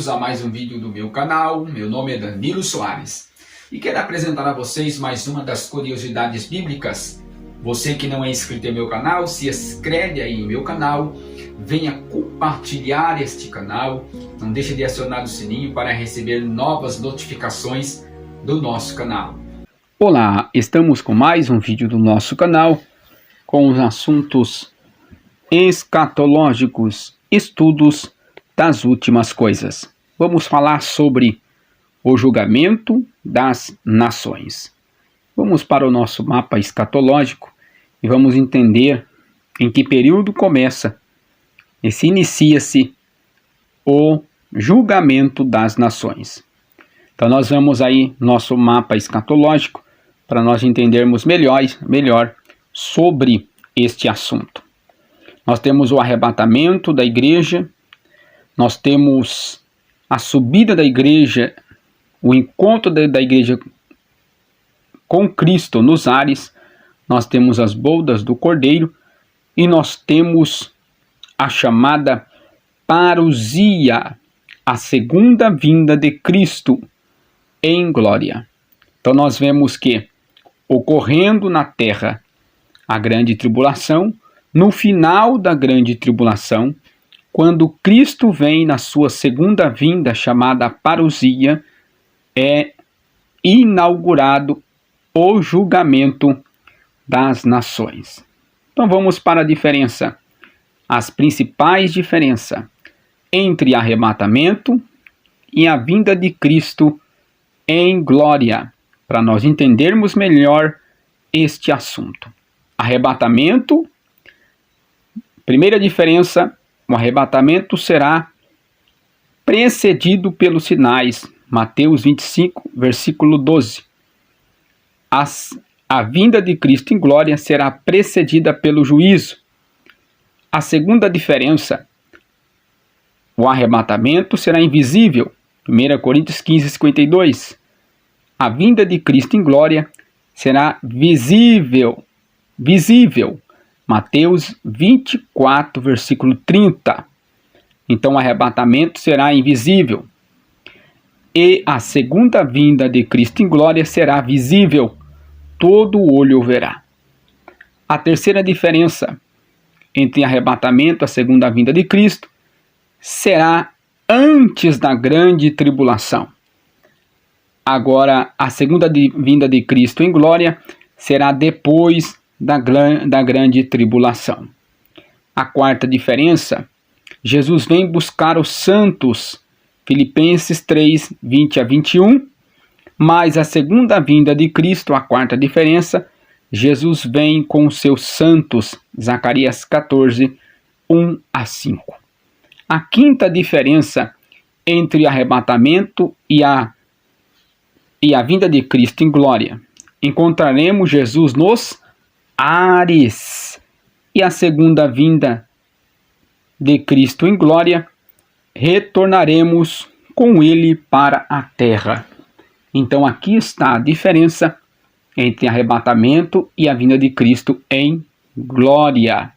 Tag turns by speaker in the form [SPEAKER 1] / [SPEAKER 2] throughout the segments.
[SPEAKER 1] bem-vindos a mais um vídeo do meu canal. Meu nome é Danilo Soares e quero apresentar a vocês mais uma das curiosidades bíblicas. Você que não é inscrito em meu canal, se inscreve aí no meu canal, venha compartilhar este canal, não deixe de acionar o sininho para receber novas notificações do nosso canal.
[SPEAKER 2] Olá, estamos com mais um vídeo do nosso canal com os assuntos escatológicos, estudos das últimas coisas. Vamos falar sobre o julgamento das nações. Vamos para o nosso mapa escatológico e vamos entender em que período começa e se inicia-se o julgamento das nações. Então nós vamos aí nosso mapa escatológico para nós entendermos melhor sobre este assunto. Nós temos o arrebatamento da igreja, nós temos a subida da igreja, o encontro da igreja com Cristo nos ares, nós temos as bodas do Cordeiro e nós temos a chamada parousia, a segunda vinda de Cristo em glória. Então nós vemos que ocorrendo na terra a grande tribulação, no final da grande tribulação, quando Cristo vem na sua segunda vinda, chamada parousia, é inaugurado o julgamento das nações. Então vamos para a diferença, as principais diferenças entre arrebatamento e a vinda de Cristo em glória, para nós entendermos melhor este assunto. Arrebatamento, primeira diferença, o arrebatamento será precedido pelos sinais. Mateus 25, versículo 12. A vinda de Cristo em glória será precedida pelo juízo. A segunda diferença, o arrebatamento será invisível. 1 Coríntios 15, 52. A vinda de Cristo em glória será visível. Mateus 24, versículo 30. Então o arrebatamento será invisível. E a segunda vinda de Cristo em glória será visível. Todo olho o verá. A terceira diferença entre arrebatamento e a segunda vinda de Cristo será antes da grande tribulação. Agora, a segunda vinda de Cristo em glória será depois da grande tribulação. A quarta diferença, Jesus vem buscar os santos, Filipenses 3, 20 a 21, mas a segunda vinda de Cristo, a quarta diferença, Jesus vem com os seus santos, Zacarias 14, 1 a 5. A quinta diferença entre arrebatamento e a vinda de Cristo em glória, encontraremos Jesus nos ares, e a segunda vinda de Cristo em glória, retornaremos com ele para a terra. Então aqui está a diferença entre arrebatamento e a vinda de Cristo em glória.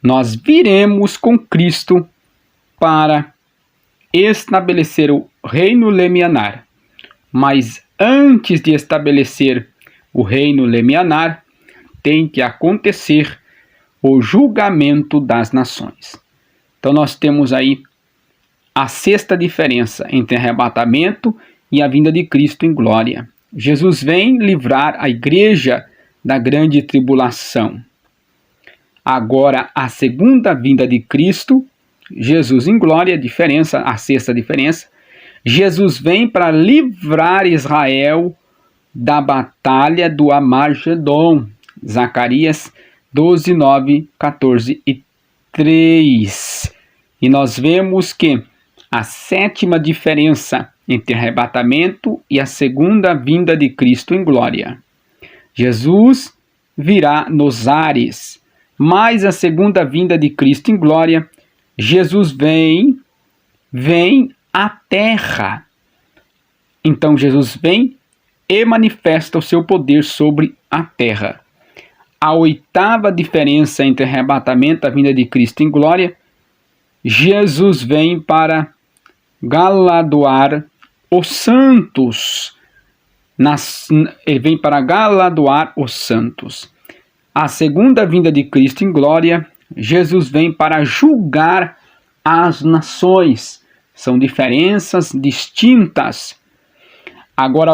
[SPEAKER 2] Nós viremos com Cristo para estabelecer o reino lemianar, mas antes de estabelecer o reino lemianar, tem que acontecer o julgamento das nações. Então nós temos aí a sexta diferença entre arrebatamento e a vinda de Cristo em glória. Jesus vem livrar a igreja da grande tribulação. Agora, a segunda vinda de Cristo, Jesus em glória, a sexta diferença, Jesus vem para livrar Israel da batalha do Armagedon. Zacarias 12, 9, 14 e 3. E nós vemos que a sétima diferença entre arrebatamento e a segunda vinda de Cristo em glória. Jesus virá nos ares, mas a segunda vinda de Cristo em glória, Jesus vem à terra. Então Jesus vem e manifesta o seu poder sobre a terra. A oitava diferença entre arrebatamento e a vinda de Cristo em glória, Jesus vem para galardoar os santos. Ele vem para galardoar os santos. A segunda vinda de Cristo em glória, Jesus vem para julgar as nações. São diferenças distintas. Agora,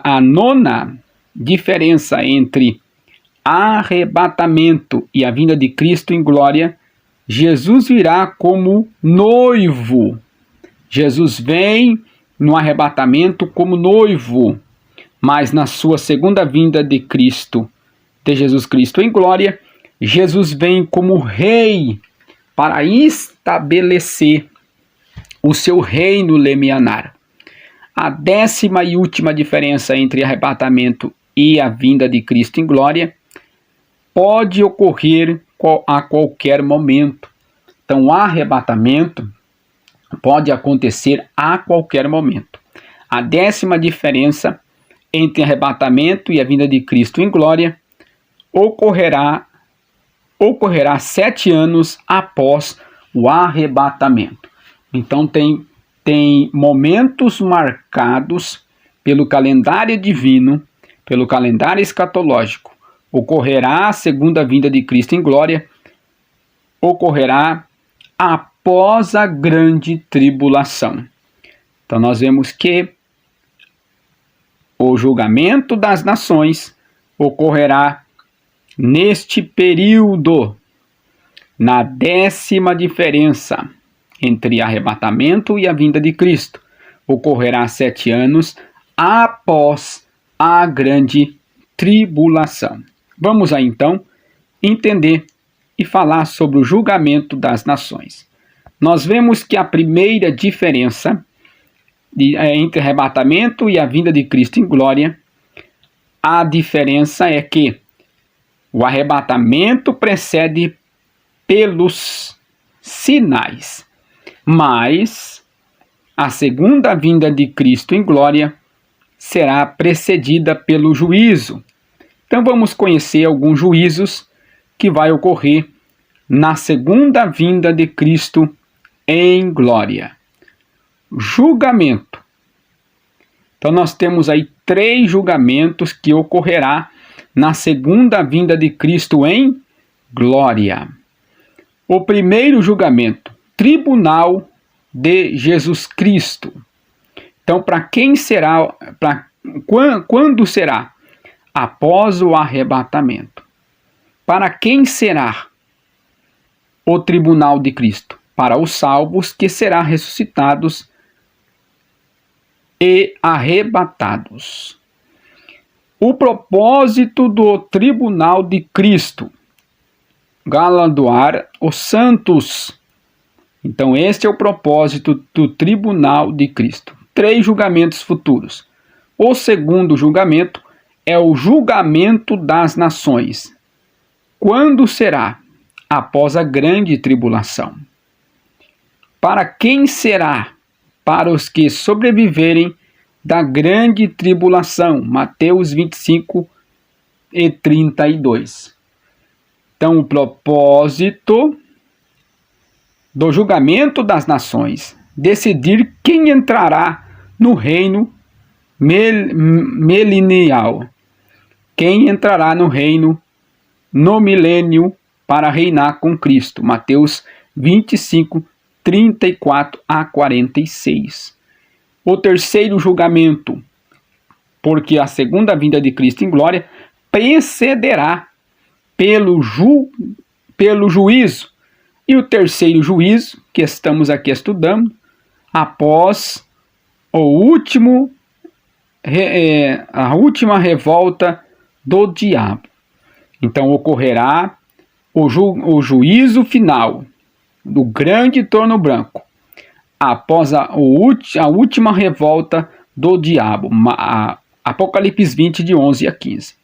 [SPEAKER 2] a nona diferença entre arrebatamento e a vinda de Cristo em glória, Jesus virá como noivo. Jesus vem no arrebatamento como noivo, mas na sua segunda vinda de Jesus Cristo em glória, Jesus vem como rei para estabelecer o seu reino lemianar. A 10ª e última diferença entre arrebatamento e a vinda de Cristo em glória pode ocorrer a qualquer momento. Então, o arrebatamento pode acontecer a qualquer momento. A 10ª diferença entre arrebatamento e a vinda de Cristo em glória ocorrerá 7 anos após o arrebatamento. Então, tem momentos marcados pelo calendário divino, pelo calendário escatológico. Ocorrerá a segunda vinda de Cristo em glória, ocorrerá após a grande tribulação. Então nós vemos que o julgamento das nações ocorrerá neste período. Na 10ª diferença entre arrebatamento e a vinda de Cristo, ocorrerá 7 anos após a grande tribulação. Vamos aí então entender e falar sobre o julgamento das nações. Nós vemos que a primeira diferença entre arrebatamento e a vinda de Cristo em glória, a diferença é que o arrebatamento precede pelos sinais, mas a segunda vinda de Cristo em glória será precedida pelo juízo. Então vamos conhecer alguns juízos que vai ocorrer na segunda vinda de Cristo em glória. Julgamento. Então nós temos aí 3 julgamentos que ocorrerá na segunda vinda de Cristo em glória. O primeiro julgamento, tribunal de Jesus Cristo. Então, para quem será, quando será? Após o arrebatamento. Para quem será o tribunal de Cristo? Para os salvos que serão ressuscitados e arrebatados. O propósito do tribunal de Cristo: galardoar os santos. Então, este é o propósito do tribunal de Cristo. 3 julgamentos futuros. O segundo julgamento é o julgamento das nações. Quando será? Após a grande tribulação. Para quem será? Para os que sobreviverem da grande tribulação. Mateus 25 e 32. Então, o propósito do julgamento das nações: decidir quem entrará no reino milenial. Quem entrará no reino no milênio para reinar com Cristo. Mateus 25, 34 a 46. O terceiro julgamento, porque a segunda vinda de Cristo em glória precederá pelo juízo. E o terceiro juízo, que estamos aqui estudando, após a última revolta do diabo. Então ocorrerá o juízo final do grande trono branco, após a última revolta do diabo. Apocalipse 20, de 11 a 15.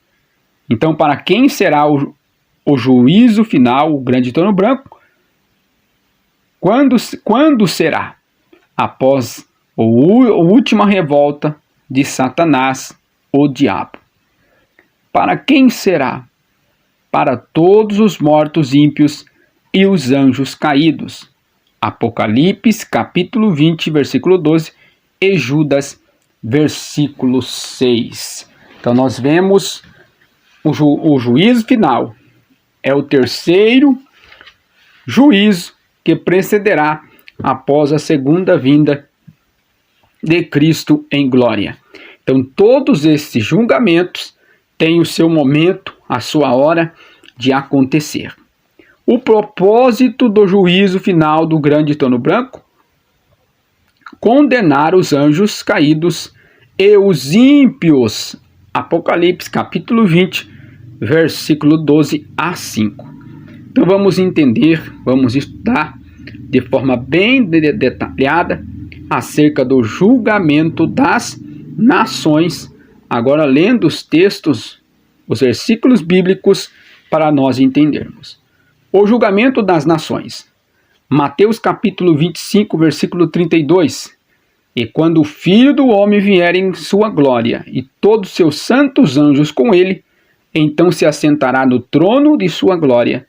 [SPEAKER 2] Então, para quem será o juízo final, o grande trono branco? Quando será? Após a última revolta de Satanás, o diabo. Para quem será? Para todos os mortos ímpios e os anjos caídos, Apocalipse, capítulo 20, versículo 12, e Judas, versículo 6. Então nós vemos o juízo final. É o terceiro juízo que precederá após a segunda vinda de Cristo em glória. Então todos esses julgamentos têm o seu momento, a sua hora de acontecer. O propósito do juízo final do grande trono branco: condenar os anjos caídos e os ímpios. Apocalipse capítulo 20, versículo 12 a 5. Então vamos entender, vamos estudar de forma bem detalhada acerca do julgamento das nações, agora lendo os textos, os versículos bíblicos, para nós entendermos. O julgamento das nações. Mateus capítulo 25, versículo 32. E quando o Filho do Homem vier em sua glória, e todos seus santos anjos com ele, então se assentará no trono de sua glória,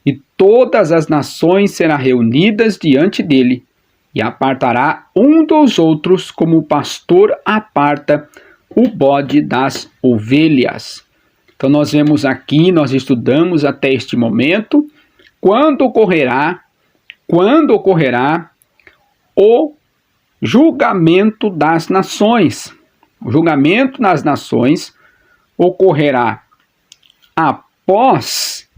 [SPEAKER 2] e todas as nações serão reunidas diante dele, e apartará um dos outros, como o pastor aparta o bode das ovelhas. Então nós vemos aqui, nós estudamos até este momento, quando ocorrerá o julgamento das nações. O julgamento das nações ocorrerá após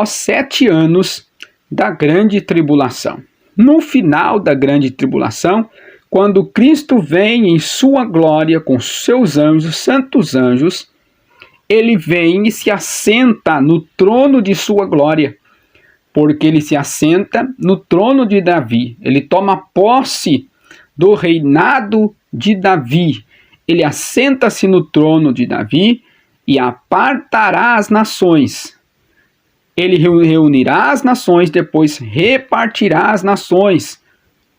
[SPEAKER 2] 7 anos da grande tribulação. No final da grande tribulação, quando Cristo vem em sua glória com seus anjos, santos anjos, ele vem e se assenta no trono de sua glória, porque ele se assenta no trono de Davi. Ele toma posse do reinado de Davi. Ele assenta-se no trono de Davi e apartará as nações. Ele reunirá as nações, depois repartirá as nações,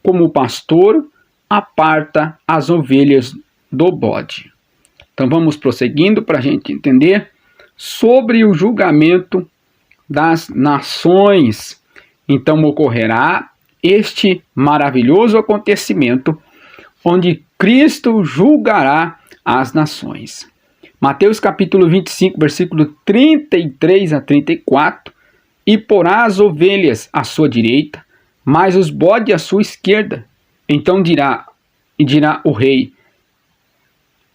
[SPEAKER 2] como o pastor aparta as ovelhas do bode. Então vamos prosseguindo para a gente entender sobre o julgamento das nações. Então ocorrerá este maravilhoso acontecimento onde Cristo julgará as nações. Mateus capítulo 25, versículo 33 a 34. E porá as ovelhas à sua direita, mas os bodes à sua esquerda. Então dirá o rei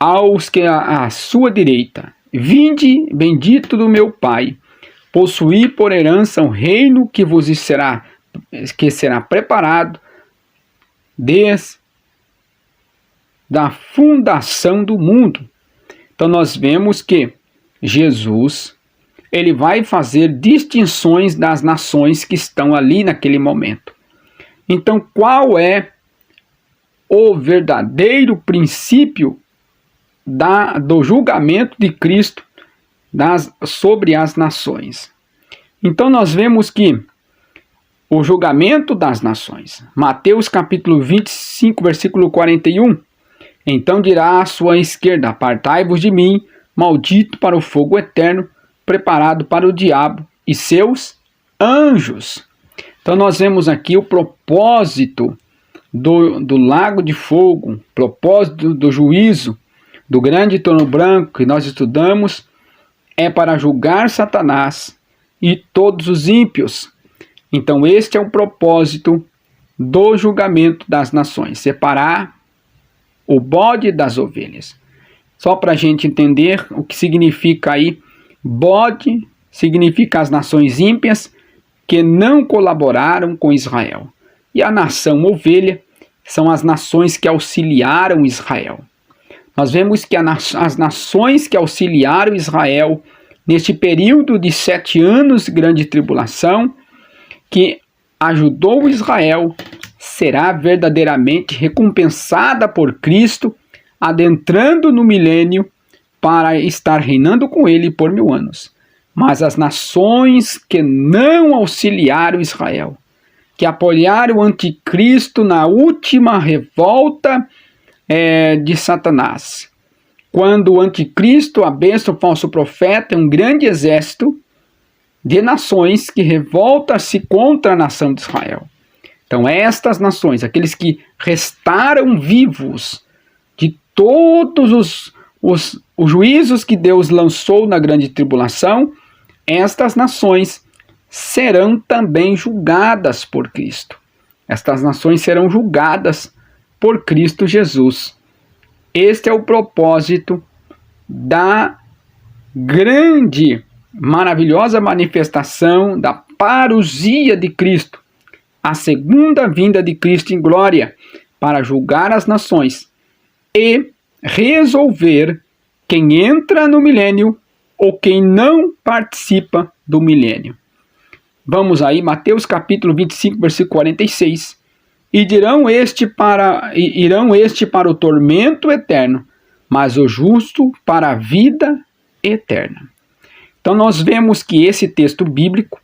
[SPEAKER 2] aos que à sua direita: vinde, bendito do meu Pai, possuí por herança um reino que será preparado desde a fundação do mundo. Então nós vemos que Jesus, ele vai fazer distinções das nações que estão ali naquele momento. Então qual é o verdadeiro princípio do julgamento de Cristo sobre as nações? Então nós vemos que o julgamento das nações, Mateus capítulo 25, versículo 41, então dirá à sua esquerda: apartai-vos de mim, maldito, para o fogo eterno, preparado para o diabo e seus anjos. Então nós vemos aqui o propósito do lago de fogo, propósito do juízo, do grande trono branco que nós estudamos, é para julgar Satanás e todos os ímpios. Então este é o propósito do julgamento das nações: separar o bode das ovelhas. Só para a gente entender o que significa aí, bode significa as nações ímpias que não colaboraram com Israel. E a nação ovelha são as nações que auxiliaram Israel. Nós vemos que as nações que auxiliaram Israel neste período de 7 anos de grande tribulação, que ajudou Israel, será verdadeiramente recompensada por Cristo, adentrando no milênio para estar reinando com ele por 1000 anos. Mas as nações que não auxiliaram Israel, que apoiaram o anticristo na última revolta de Satanás, quando o anticristo, a besta, o falso profeta, é um grande exército de nações que revolta-se contra a nação de Israel. Então estas nações, aqueles que restaram vivos de todos os juízos que Deus lançou na grande tribulação, estas nações serão também julgadas por Cristo. Estas nações serão julgadas por Cristo Jesus. Este é o propósito da grande, maravilhosa manifestação da parousia de Cristo, a segunda vinda de Cristo em glória, para julgar as nações e resolver quem entra no milênio ou quem não participa do milênio. Vamos aí, Mateus capítulo 25, versículo 46. Irão este para o tormento eterno, mas o justo para a vida eterna. Então nós vemos que esse texto bíblico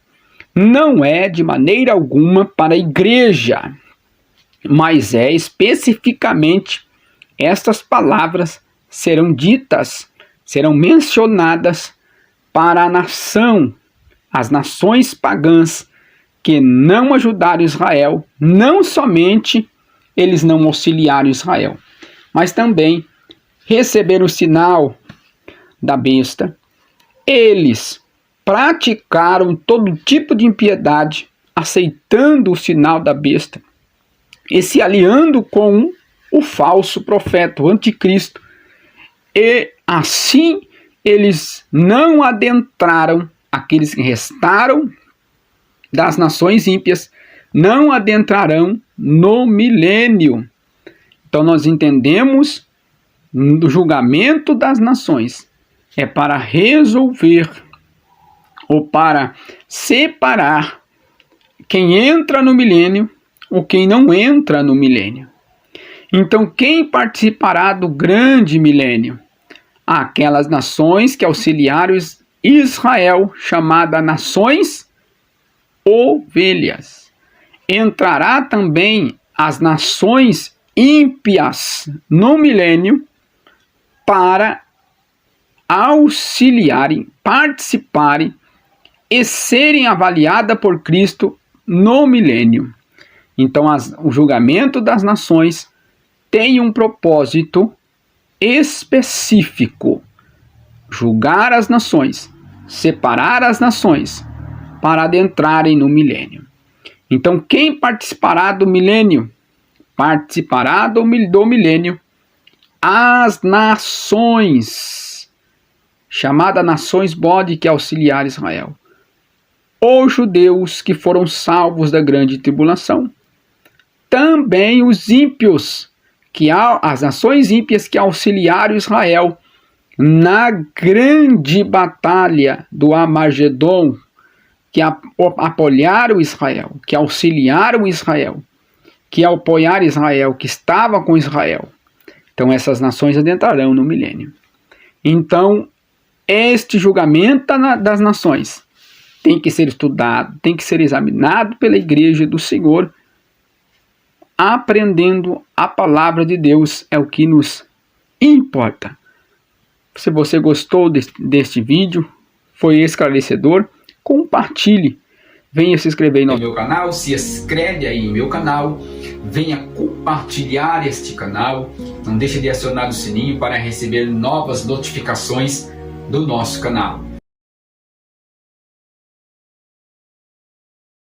[SPEAKER 2] não é de maneira alguma para a igreja, mas é especificamente estas palavras serão ditas, serão mencionadas para a nação, as nações pagãs que não ajudaram Israel, não somente eles não auxiliaram Israel, mas também receberam o sinal da besta. Eles praticaram todo tipo de impiedade, aceitando o sinal da besta e se aliando com o falso profeta, o anticristo. E assim eles não adentraram, aqueles que restaram das nações ímpias, não adentrarão no milênio. Então nós entendemos o julgamento das nações é para resolver ou para separar quem entra no milênio ou quem não entra no milênio. Então quem participará do grande milênio? Aquelas nações que auxiliaram Israel, chamadas nações ovelhas. Entrará também as nações ímpias no milênio para auxiliarem, participarem e serem avaliadas por Cristo no milênio. Então o julgamento das nações tem um propósito específico: julgar as nações, separar as nações para adentrarem no milênio. Então quem participará do milênio? Participará do milênio as nações, chamadas nações bode, que auxiliar Israel. Os judeus que foram salvos da grande tribulação. Também os ímpios, as nações ímpias que auxiliaram Israel na grande batalha do Armagedon, que apoiaram Israel, que auxiliaram Israel, que apoiaram Israel, que estava com Israel. Então essas nações adentrarão no milênio. Então este julgamento das nações tem que ser estudado, tem que ser examinado pela igreja do Senhor, aprendendo a palavra de Deus, é o que nos importa. Se você gostou deste vídeo, foi esclarecedor, compartilhe. Venha se inscrever
[SPEAKER 1] no meu canal, se inscreve aí no meu canal, venha compartilhar este canal, não deixe de acionar o sininho para receber novas notificações do nosso canal.